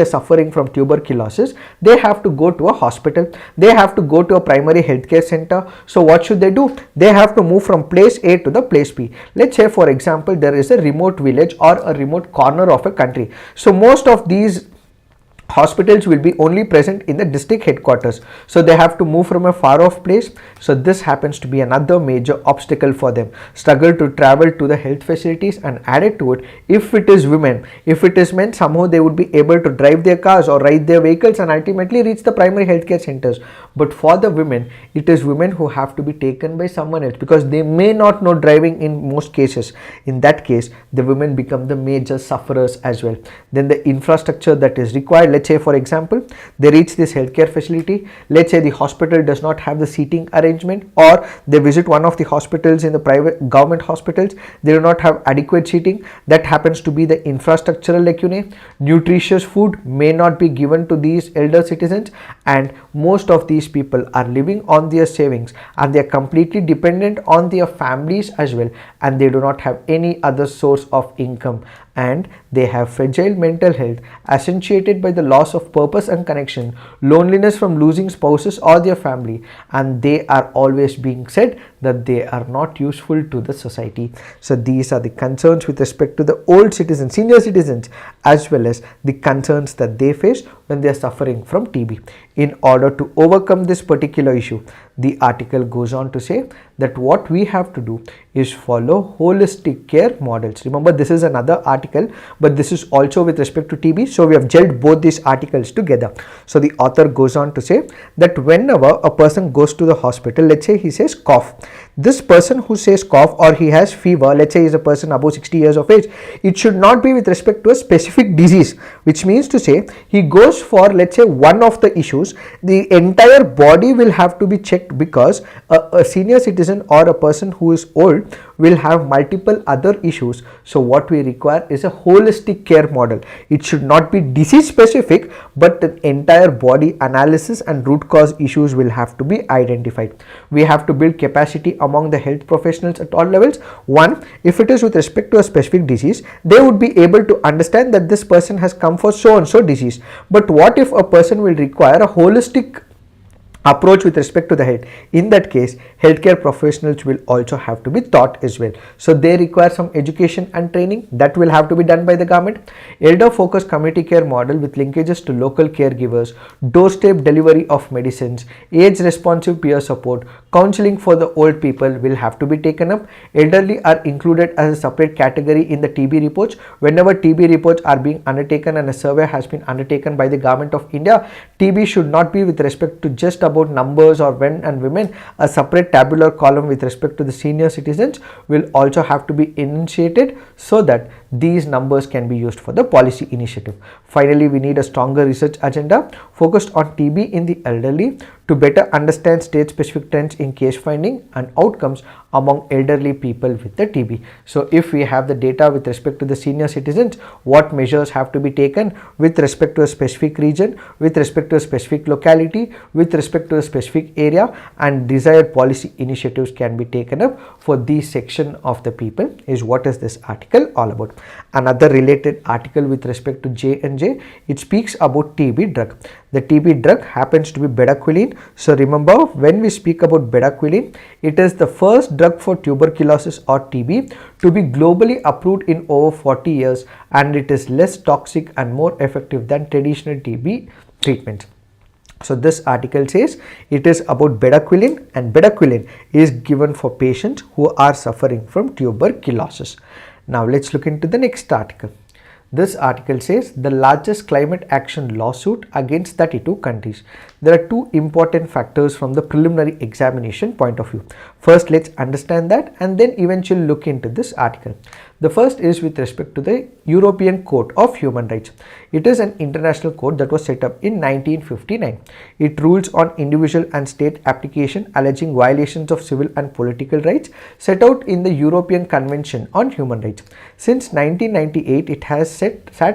suffering from tuberculosis, they have to go to a hospital. They have to go to a primary healthcare center. So what should they do? They have to move from place A to the place B. Let's say, for example, there is a remote village or a remote corner of a country. So most of these hospitals will be only present in the district headquarters, so they have to move from a far off place. So this happens to be another major obstacle for them. Struggle to travel to the health facilities, and added to it, if it is women, if it is men, somehow they would be able to drive their cars or ride their vehicles and ultimately reach the primary healthcare centers. But for the women, it is women who have to be taken by someone else because they may not know driving in most cases. In that case, the women become the major sufferers as well. Then the infrastructure that is required, let's let's say for example, they reach this healthcare facility. Let's say the hospital does not have the seating arrangement, or they visit one of the hospitals in the private government hospitals, they do not have adequate seating. That happens to be the infrastructural lacuna. Nutritious food may not be given to these elder citizens, and most of these people are living on their savings, and they are completely dependent on their families as well, and they do not have any other source of income, and they have fragile mental health accentuated by the loss of purpose and connection, loneliness from losing spouses or their family, and they are always being said that they are not useful to the society. So these are the concerns with respect to the old citizens, senior citizens, as well as the concerns that they face when they are suffering from TB. In order to overcome this particular issue, the article goes on to say that what we have to do is follow holistic care models. Remember, this is another article, but this is also with respect to TB. So we have gelled both these articles together. So the author goes on to say that whenever a person goes to the hospital, let's say he says cough. This person who says cough or he has fever, let's say he is a person above 60 years of age, it should not be with respect to a specific disease, which means to say he goes for, let's say, one of the issues. The entire body will have to be checked, because a senior citizen or a person who is old will have multiple other issues. So what we require is a holistic care model. It should not be disease specific, but the entire body analysis and root cause issues will have to be identified. We have to build capacity among the health professionals at all levels. One, if it is with respect to a specific disease, they would be able to understand that this person has come for so and so disease. But what if a person will require a holistic approach with respect to the health? In that case, healthcare professionals will also have to be taught as well. So they require some education and training that will have to be done by the government. Elder focused community care model with linkages to local caregivers, doorstep delivery of medicines, age responsive peer support, counseling for the old people will have to be taken up. Elderly are included as a separate category in the TB reports. Whenever TB reports are being undertaken and a survey has been undertaken by the government of India, TB should not be with respect to just about numbers or men and women. A separate tabular column with respect to the senior citizens will also have to be initiated, so that these numbers can be used for the policy initiative. Finally, we need a stronger research agenda focused on TB in the elderly to better understand state specific trends in case finding and outcomes among elderly people with the TB. So if we have the data with respect to the senior citizens, what measures have to be taken with respect to a specific region, with respect to a specific locality, with respect to a specific area, and desired policy initiatives can be taken up for this section of the people, is what is this article all about. Another related article with respect to J&J, it speaks about TB drug. The TB drug happens to be Bedaqualine. So remember, when we speak about Bedaqualine, it is the first drug for tuberculosis or TB to be globally approved in over 40 years, and it is less toxic and more effective than traditional TB treatments. So this article says it is about Bedaqualine, and Bedaqualine is given for patients who are suffering from tuberculosis. Now let's look into the next article. This article says the largest climate action lawsuit against 32 countries. There are two important factors from the preliminary examination point of view. First, let's understand that, and then eventually look into this article. The first is with respect to the European Court of Human Rights. It is an international court that was set up in 1959. It rules on individual and state application alleging violations of civil and political rights set out in the European Convention on Human Rights. Since 1998, it has sat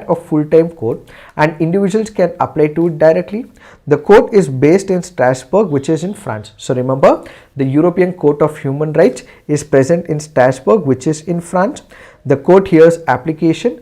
a full-time court, and individuals can apply to it directly. The court is based in Strasbourg, which is in France. So remember, the European Court of Human Rights is present in Strasbourg, which is in France. The court hears applications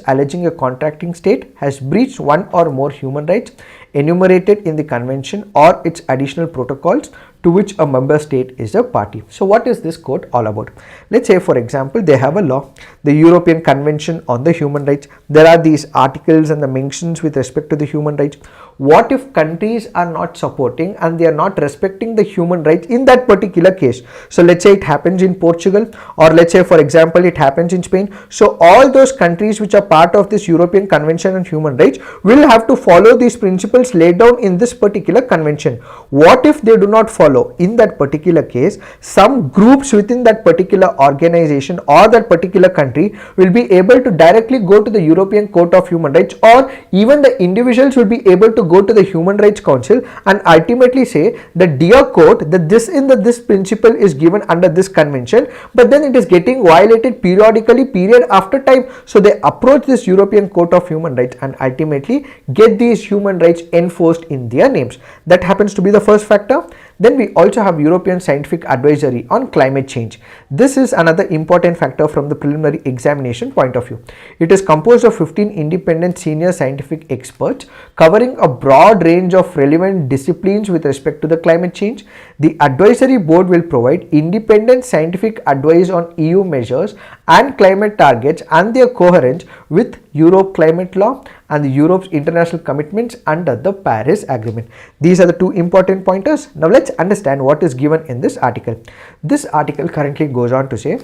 alleging a contracting state has breached one or more human rights enumerated in the convention or its additional protocols to which a member state is a party. So what is this court all about? Let's say, for example, they have a law, the European Convention on the Human Rights. There are these articles and the mentions with respect to the human rights. What if countries are not supporting and they are not respecting the human rights in that particular case? So let's say it happens in Portugal, or let's say, for example, it happens in Spain. So all those countries which are part of this European Convention on Human Rights will have to follow these principles principles laid down in this particular convention. What if they do not follow? In that particular case, some groups within that particular organization or that particular country will be able to directly go to the European Court of Human Rights, or even the individuals will be able to go to the Human Rights Council and ultimately say that, dear court, that this principle is given under this convention, but then it is getting violated periodically, period after time. So they approach this European Court of Human Rights and ultimately get these human rights enforced in their names. That happens to be the first factor. Then we also have European Scientific Advisory on Climate Change. This is another important factor from the preliminary examination point of view. It is composed of 15 independent senior scientific experts covering a broad range of relevant disciplines with respect to the climate change. The advisory board will provide independent scientific advice on EU measures and climate targets and their coherence with Europe climate law and the Europe's international commitments under the Paris Agreement. These are the two important pointers. Now let's understand what is given in this article. This article currently goes on to say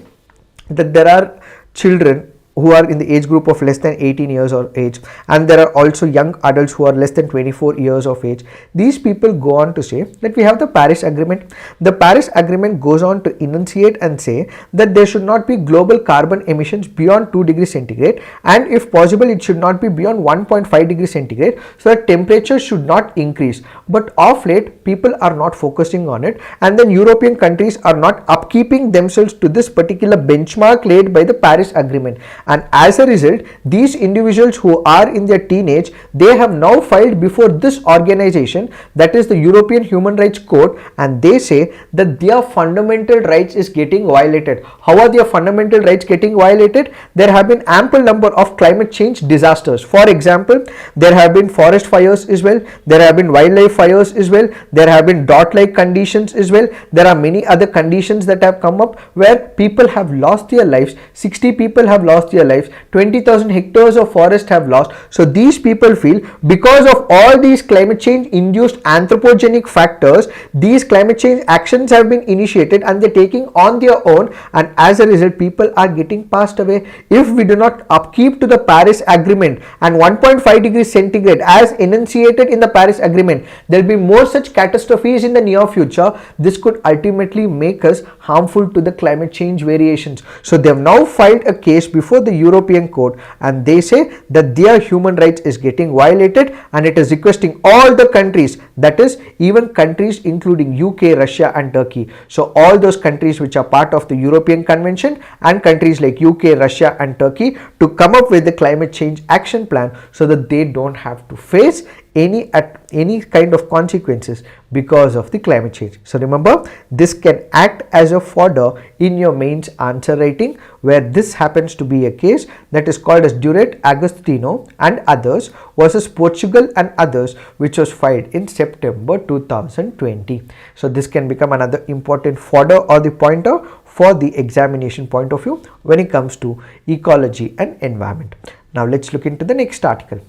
that there are children who are in the age group of less than 18 years of age, and there are also young adults who are less than 24 years of age. These people go on to say that we have the Paris Agreement. The Paris Agreement goes on to enunciate and say that there should not be global carbon emissions beyond 2 degrees centigrade, and if possible it should not be beyond 1.5 degrees centigrade, so that temperature should not increase. But of late people are not focusing on it, and then European countries are not upkeeping themselves to this particular benchmark laid by the Paris Agreement. And as a result, these individuals who are in their teenage, they have now filed before this organization, that is the European Human Rights Court, and they say that their fundamental rights is getting violated. How are their fundamental rights getting violated? There have been ample number of climate change disasters. For example, there have been forest fires as well, there have been wildlife fires as well, there have been drought-like conditions as well. There are many other conditions that have come up where people have lost their lives. 60 people have lost their lives, 20,000 hectares of forest have lost. So these people feel because of all these climate change induced anthropogenic factors, these climate change actions have been initiated and they're taking on their own, and as a result people are getting passed away. If we do not upkeep to the Paris Agreement and 1.5 degrees centigrade as enunciated in the Paris Agreement, there will be more such catastrophes in the near future. This could ultimately make us harmful to the climate change variations. So they have now filed a case before the European Court, and they say that their human rights is getting violated, and it is requesting all the countries, that is even countries including UK, Russia and Turkey. So all those countries which are part of the European Convention and countries like UK, Russia and Turkey to come up with the climate change action plan so that they don't have to face any kind of consequences because of the climate change. So remember, this can act as a fodder in your mains answer writing, where this happens to be a case that is called as Duret, Agostino and others versus Portugal and others, which was filed in September 2020. So this can become another important fodder or the pointer for the examination point of view when it comes to ecology and environment. Now let's look into the next article.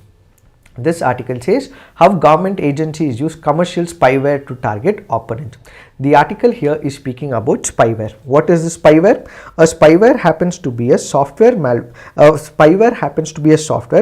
This article says how government agencies use commercial spyware to target opponents. The article here is speaking about spyware. What is the spyware? A spyware happens to be a software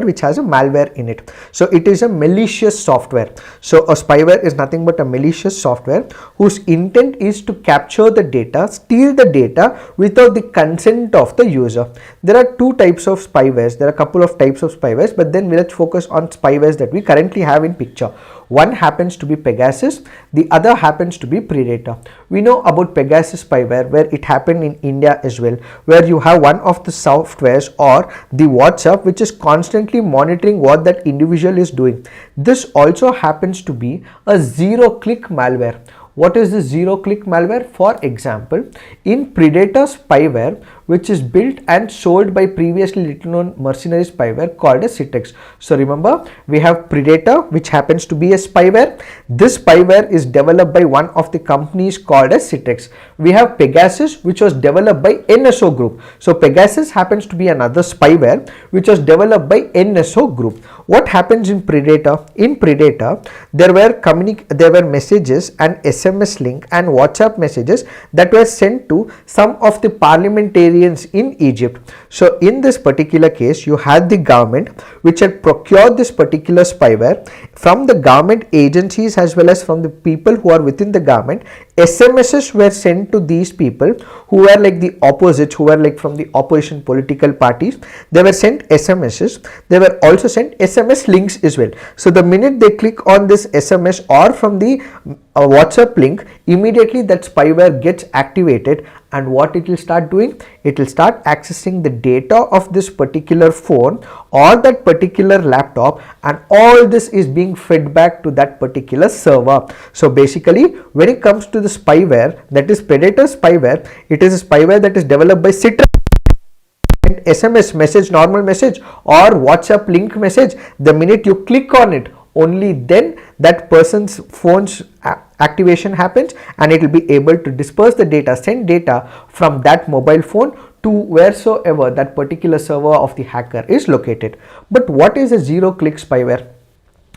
which has a malware in it. So it is a malicious software. So a spyware is nothing but a malicious software whose intent is to capture the data, steal the data without the consent of the user. There are two types of spywares. There are a couple of types of spywares, but then let's focus on spywares that we currently have in picture. One happens to be Pegasus, the other happens to be Predator. We know about Pegasus spyware, where it happened in India as well, where you have one of the softwares or the WhatsApp which is constantly monitoring what that individual is doing. This also happens to be a zero-click malware. What is the zero-click malware? For example, in Predator spyware, which is built and sold by previously little known mercenary spyware called as Citrix. So remember, we have Predator, which happens to be a spyware. This spyware is developed by one of the companies called as Citrix. We have Pegasus, which was developed by NSO Group. So Pegasus happens to be another spyware which was developed by NSO Group. What happens in Predator? In Predator, there were messages and SMS link and WhatsApp messages that were sent to some of the parliamentarians barbarians in Egypt. So in this particular case, you had the government which had procured this particular spyware from the government agencies as well as from the people who are within the government. SMSs were sent to these people who were like the opposites, who were like from the opposition political parties. They were sent SMSs. They were also sent SMS links as well. So the minute they click on this SMS or from the WhatsApp link, immediately that spyware gets activated, and what it will start doing, it will start accessing the data of this particular phone or that particular laptop, and all this is being fed back to that particular server. So basically, when it comes to the spyware, that is predator spyware, it is a spyware that is developed by Citra. SMS message, normal message or WhatsApp link message, the minute you click on it, only then that person's phone's activation happens, and it will be able to disperse the data, send data from that mobile phone to wheresoever that particular server of the hacker is located. But what is a zero-click spyware?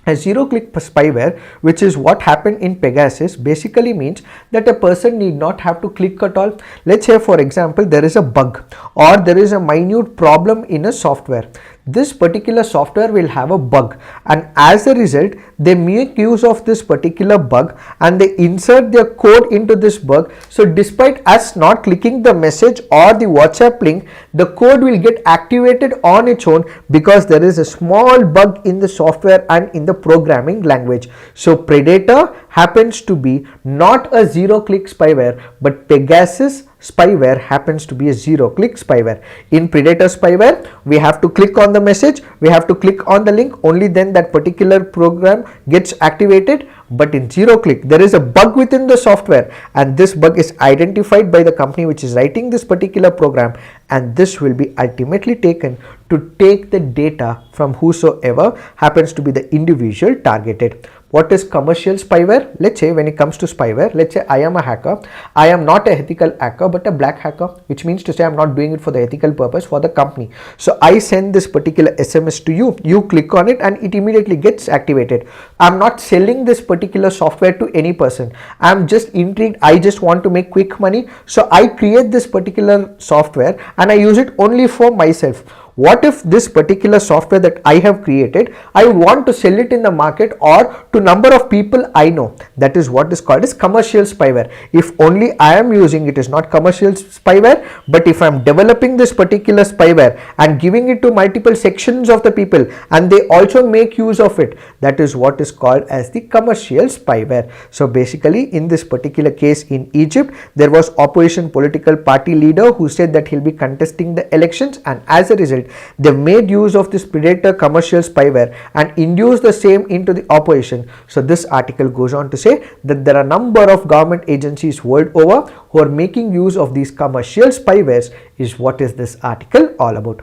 A zero-click spyware, which is what happened in Pegasus, basically means that a person need not have to click at all. Let's say, for example, there is a bug or there is a minute problem in a software. This particular software will have a bug, and as a result, they make use of this particular bug and they insert their code into this bug. So despite us not clicking the message or the WhatsApp link, the code will get activated on its own because there is a small bug in the software and in the programming language. So Predator happens to be not a zero-click spyware, but Pegasus spyware happens to be a zero-click spyware. In Predator spyware, we have to click on the message, we have to click on the link, only then that particular program gets activated. But in zero-click, there is a bug within the software, and this bug is identified by the company which is writing this particular program, and this will be ultimately taken to take the data from whosoever happens to be the individual targeted. What is commercial spyware? Let's say when it comes to spyware, let's say I am a hacker. I am not a ethical hacker but a black hacker, which means to say I'm not doing it for the ethical purpose for the company. So I send this particular SMS to you. You click on it and it immediately gets activated. I'm not selling this particular software to any person. I'm just intrigued. I just want to make quick money. So I create this particular software and I use it only for myself. What if this particular software that I have created, I want to sell it in the market or to number of people I know? That is what is called as commercial spyware. If only I am using it is not commercial spyware, but if I am developing this particular spyware and giving it to multiple sections of the people and they also make use of it, that is what is called as the commercial spyware. So basically in this particular case in Egypt, there was opposition political party leader who said that he'll be contesting the elections, and as a result they made use of this predator commercial spyware and induced the same into the opposition. So this article goes on to say that there are a number of government agencies world over who are making use of these commercial spywares, is what is this article all about.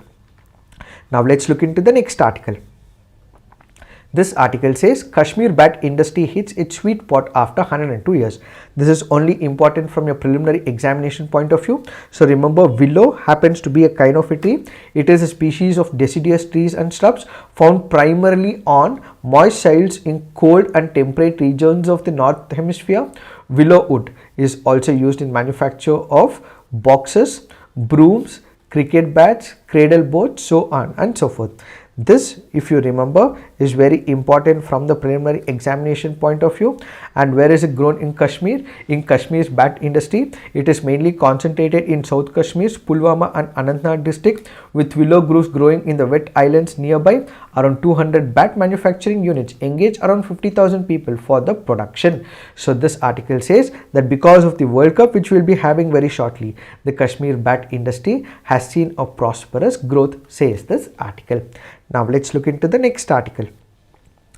Now let's look into the next article. This article says Kashmir bat industry hits its sweet spot after 102 years. This is only important from your preliminary examination point of view. So remember, willow happens to be a kind of a tree. It is a species of deciduous trees and shrubs found primarily on moist soils in cold and temperate regions of the north hemisphere. Willow wood is also used in manufacture of boxes, brooms, cricket bats, cradle boats, so on and so forth. This, if you remember, is very important from the preliminary examination point of view. And where is it grown in Kashmir? In Kashmir's bat industry, it is mainly concentrated in South Kashmir's Pulwama and Anantnag district, with willow groves growing in the wet islands nearby. Around 200 bat manufacturing units engage around 50,000 people for the production. So this article says that because of the World Cup, which we'll be having very shortly, the Kashmir bat industry has seen a prosperous growth, says this article. Now let's look into the next article.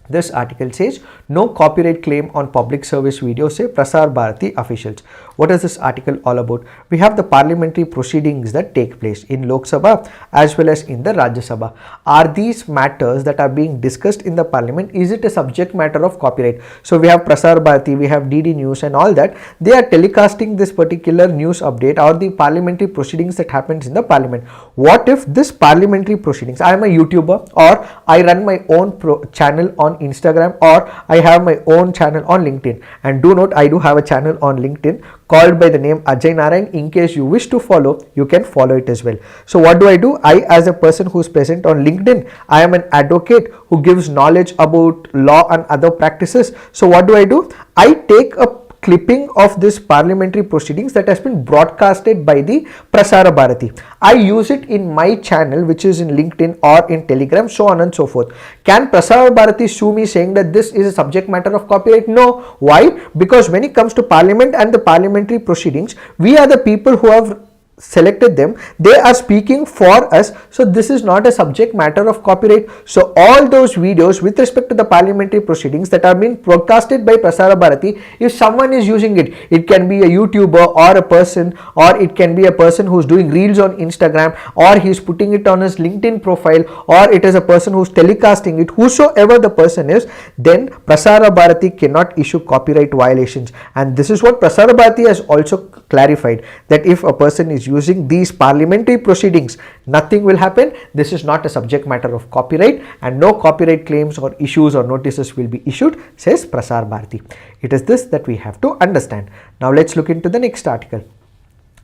This article says no copyright claim on public service video, say Prasar Bharathi officials. What is this article all about? We have the parliamentary proceedings that take place in Lok Sabha as well as in the Rajya Sabha. Are these matters that are being discussed in the parliament, is it a subject matter of copyright? So we have Prasar Bharathi, we have DD News and all that. They are telecasting this particular news update or the parliamentary proceedings that happens in the parliament. What if this parliamentary proceedings, I am a YouTuber or I run my own channel on on Instagram, or I have my own channel on LinkedIn. And do note, I do have a channel on LinkedIn called by the name Ajay Narayan. In case you wish to follow, you can follow it as well. So what do? I, as a person who is present on LinkedIn, I am an advocate who gives knowledge about law and other practices. So what do? I take a clipping of this parliamentary proceedings that has been broadcasted by the Prasar Bharathi. I use it in my channel, which is in LinkedIn or in Telegram, so on and so forth. Can Prasar Bharathi sue me saying that this is a subject matter of copyright? No. Why? Because when it comes to parliament and the parliamentary proceedings, we are the people who have selected them, they are speaking for us, so this is not a subject matter of copyright. So all those videos with respect to the parliamentary proceedings that are being broadcasted by Prasar Bharathi, if someone is using it, it can be a YouTuber or a person, or it can be a person who's doing reels on Instagram, or he's putting it on his LinkedIn profile, or it is a person who's telecasting it, whosoever the person is, then Prasar Bharathi cannot issue copyright violations. And this is what Prasar Bharathi has also clarified, that if a person is using these parliamentary proceedings, nothing will happen. This is not a subject matter of copyright, and no copyright claims or issues or notices will be issued, says Prasar Bharathi. It is this that we have to understand. Now let's look into the next article.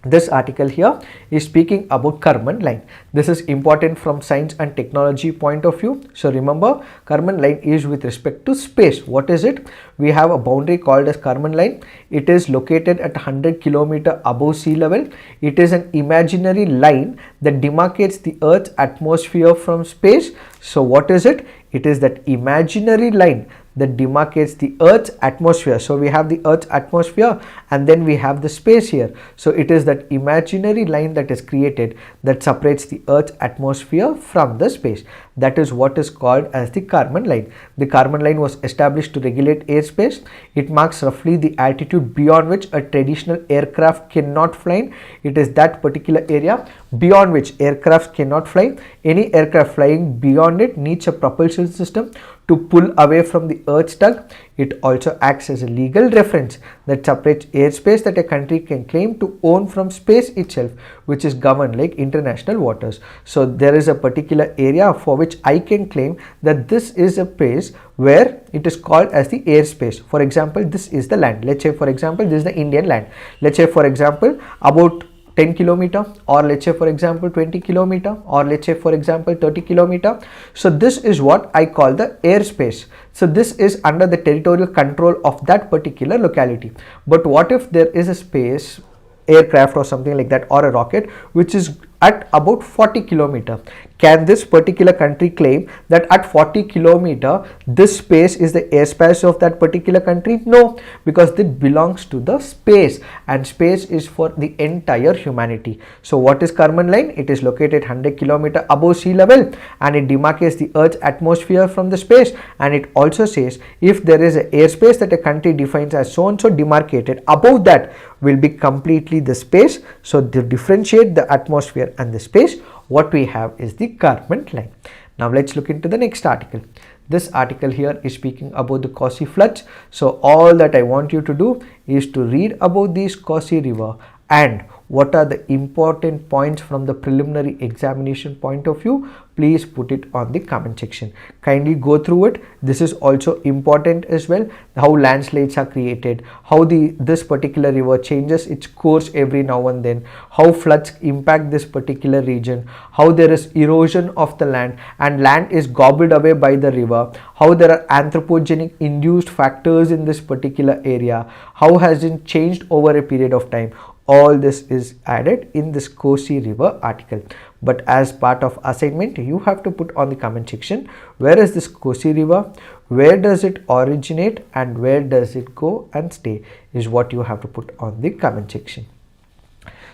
This article here is speaking about Karman Line. This is important from science and technology point of view. So remember, Karman Line is with respect to space. What is it? We have a boundary called as Karman Line. It is located at 100 km above sea level. It is an imaginary line that demarcates the Earth's atmosphere from space. So what is it? It is that imaginary line that demarcates the Earth's atmosphere. So we have the Earth's atmosphere, and then we have the space here. So it is that imaginary line that is created that separates the Earth's atmosphere from the space. That is what is called as the Karman Line. The Karman Line was established to regulate airspace. It marks roughly the altitude beyond which a traditional aircraft cannot fly. It is that particular area beyond which aircraft cannot fly. Any aircraft flying beyond it needs a propulsion system to pull away from the Earth's tug. It also acts as a legal reference that separates airspace that a country can claim to own from space itself, which is governed like international waters. So there is a particular area for which I can claim that this is a place where it is called as the airspace. For example, this is the land. Let's say for example, this is the Indian land. Let's say for example, about 10 kilometer, or let's say for example 20 kilometer, or let's say for example 30 kilometer. So this is what I call the airspace. So this is under the territorial control of that particular locality. But what if there is a space aircraft or something like that, or a rocket which is at about 40 kilometer? Can this particular country claim that at 40 kilometer this space is the airspace of that particular country? No, because it belongs to the space, and space is for the entire humanity. So what is Karman Line? It is located 100 kilometer above sea level, and it demarcates the Earth's atmosphere from the space. And it also says if there is an airspace that a country defines as so and so demarcated, above that will be completely the space. So to differentiate the atmosphere and the space, what we have is the Karman Line. Now let's look into the next article. This article here is speaking about the Kosi floods. So all that I want you to do is to read about this Kosi River and what are the important points from the preliminary examination point of view. Please put it on the comment section. Kindly go through it. This is also important as well. How landslides are created, how this particular river changes its course every now and then, how floods impact this particular region, how there is erosion of the land and land is gobbled away by the river, how there are anthropogenic induced factors in this particular area, how has it changed over a period of time. All this is added in this Kosi River article. But as part of assignment, you have to put on the comment section, where is this Kosi River, where does it originate and where does it go and stay, is what you have to put on the comment section.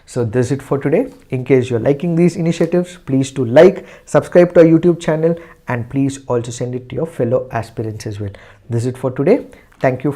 So this is it for today. In case you're liking these initiatives, please do like, subscribe to our YouTube channel, and please also send it to your fellow aspirants as well. This is it for today. Thank you.